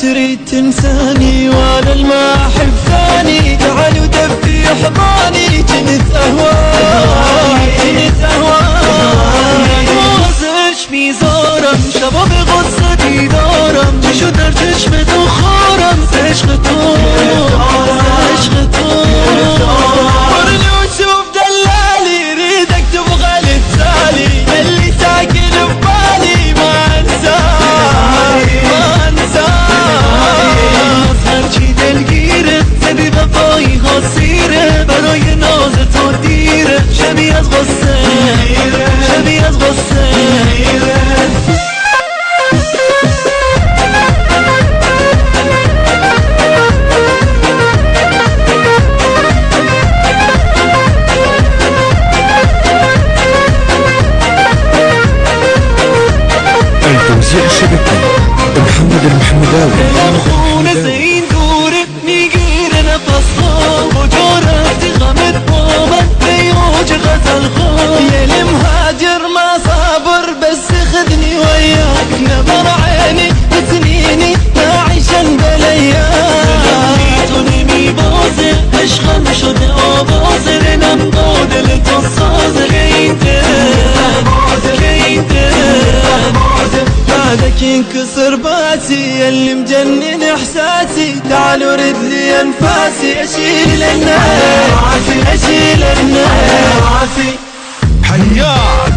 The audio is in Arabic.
تريد تنساني وانا الما احب ثاني، تعال ودفي حضاني جنت اهواي جنت اهواي. وصش في زورم شباب غصتي دورم، شو درجش بتخورم سيش خطور سيش خطور. ورني وشوف دلالي ريدك تبغى للتالي، اللي ساكن ببالي ما انساه ما انساه. صار تلقيره تبي بفاي خصيره، برای ناز تو دیره شبیه از غصه شبیه از غصه. التوزيع الشبكي محمد المحمداوي. خونا زين دورت میگیر نفسها و جارفتی غمت بابت بیوج غزل خود. یه مهاجر ما صابر بس خذني وياك، نظر عيني وسنيني نعيشن بلياك. توني بوزر عشقم شده آبازر نمقود لتصازر كينته كينته. بعدك ينكسر باسي اللي مجنن احساسي، تعال ورد لي انفاسي اشيل الناس اشيل الناس. حياك